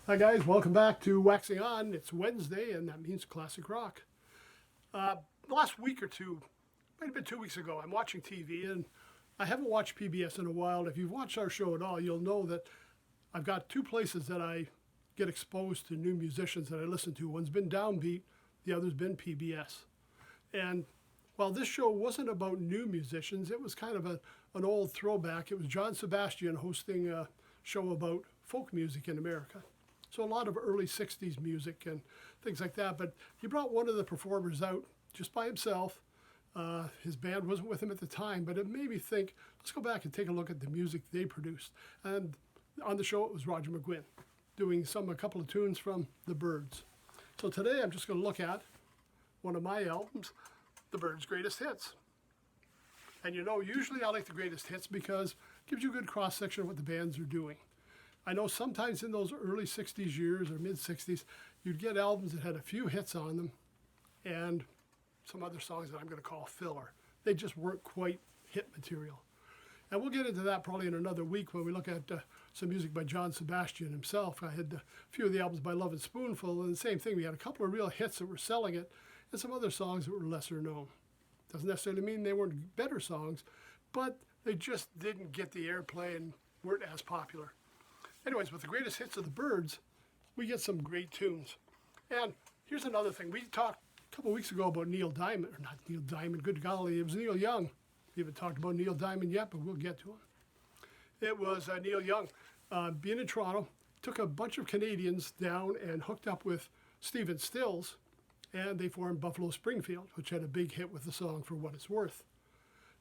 Hi guys, welcome back to Waxing On. It's Wednesday and that means classic rock. Last week or two, might have been 2 weeks ago, I'm watching TV and I haven't watched PBS in a while. If you've watched our show at all, you'll know that I've got two places that I get exposed to new musicians that I listen to. One's been Downbeat, the other's been PBS. And while this show wasn't about new musicians, it was kind of an old throwback. It was John Sebastian hosting a show about folk music in America. So a lot of early 60s music and things like that. But he brought one of the performers out just by himself. His band wasn't with him at the time, but it made me think, let's go back and take a look at the music they produced. And on the show, it was Roger McGuinn doing a couple of tunes from the Byrds. So today I'm just going to look at one of my albums, the Byrds' Greatest Hits. And you know, usually I like the greatest hits because it gives you a good cross-section of what the bands are doing. I know sometimes in those early 60s years or mid-60s, you'd get albums that had a few hits on them and some other songs that I'm going to call filler. They just weren't quite hit material. And we'll get into that probably in another week when we look at some music by John Sebastian himself. I had a few of the albums by Love and Spoonful, and the same thing. We had a couple of real hits that were selling it and some other songs that were lesser known. Doesn't necessarily mean they weren't better songs, but they just didn't get the airplay and weren't as popular. Anyways, with the greatest hits of the Byrds, we get some great tunes. And here's another thing. We talked a couple of weeks ago about Neil Diamond, or not Neil Diamond, good golly, it was Neil Young. We haven't talked about Neil Diamond yet, but we'll get to him. It was Neil Young, being in Toronto, took a bunch of Canadians down and hooked up with Stephen Stills, and they formed Buffalo Springfield, which had a big hit with the song For What It's Worth.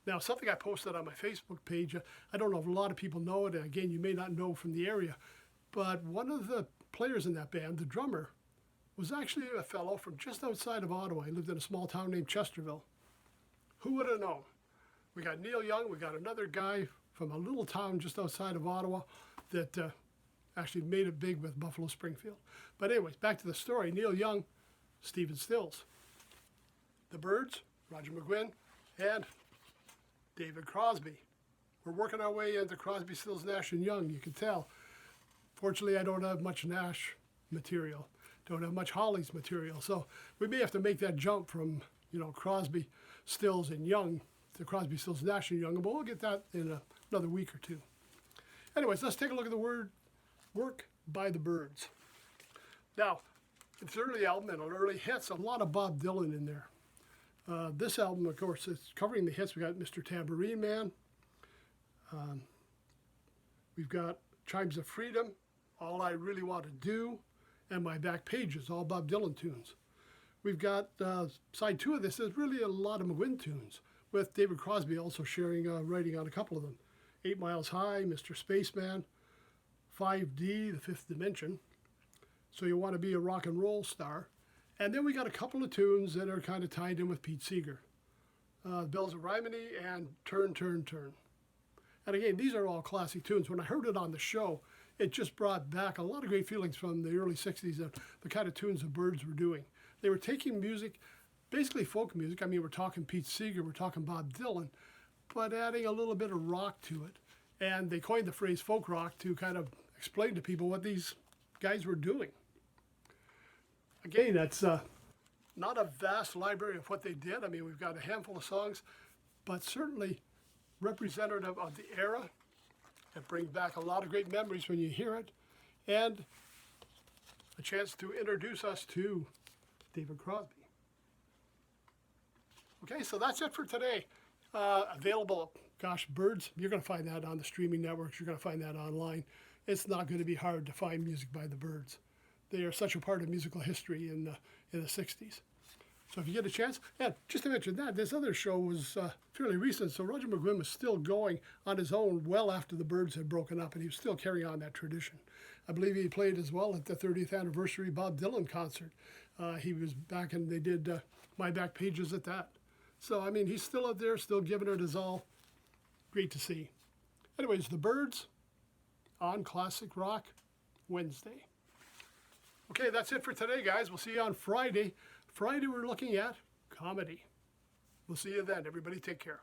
Now, something I posted on my Facebook page, I don't know if a lot of people know it, and again, you may not know from the area, but one of the players in that band, the drummer, was actually a fellow from just outside of Ottawa. He lived in a small town named Chesterville. Who would have known? We got Neil Young, we got another guy from a little town just outside of Ottawa that actually made it big with Buffalo Springfield. But anyways, back to the story. Neil Young, Stephen Stills. The Byrds, Roger McGuinn, and David Crosby. We're working our way into Crosby, Stills, Nash, and Young, you can tell. Fortunately, I don't have much Nash material, don't have much Hollies material, so we may have to make that jump from, Crosby, Stills, and Young to Crosby, Stills, Nash, and Young, but we'll get that in another week or two. Anyways, let's take a look at the work by the Byrds. Now, it's an early album and an early hits, a lot of Bob Dylan in there. This album, of course, is covering the hits. We got Mr. Tambourine Man. We've got Chimes of Freedom, All I Really Want to Do, and My Back Pages, all Bob Dylan tunes. We've got side two of this is really a lot of McGuinn tunes, with David Crosby also sharing writing on a couple of them. 8 Miles High, Mr. Spaceman, 5D, The Fifth Dimension, So You Want to Be a Rock and Roll Star. And then we got a couple of tunes that are kind of tied in with Pete Seeger. Bells of Rhymney and Turn, Turn, Turn. And again, these are all classic tunes. When I heard it on the show, it just brought back a lot of great feelings from the early 60s and the kind of tunes the Byrds were doing. They were taking music, basically folk music. I mean, we're talking Pete Seeger, we're talking Bob Dylan, but adding a little bit of rock to it. And they coined the phrase folk rock to kind of explain to people what these guys were doing. Again, that's not a vast library of what they did. I mean, we've got a handful of songs, but certainly representative of the era. It brings back a lot of great memories when you hear it, and a chance to introduce us to David Crosby. Okay, so that's it for today. Available, Byrds, you're going to find that on the streaming networks. You're going to find that online. It's not going to be hard to find music by the Byrds. They are such a part of musical history in the 60s. So if you get a chance, and just to mention that, this other show was fairly recent, so Roger McGuinn was still going on his own well after the Byrds had broken up, and he was still carrying on that tradition. I believe he played as well at the 30th anniversary Bob Dylan concert. He was back and they did My Back Pages at that. So, I mean, he's still out there, still giving it his all. Great to see. Anyways, the Byrds on Classic Rock Wednesday. Okay, that's it for today, guys. We'll see you on Friday. Friday, we're looking at comedy. We'll see you then. Everybody take care.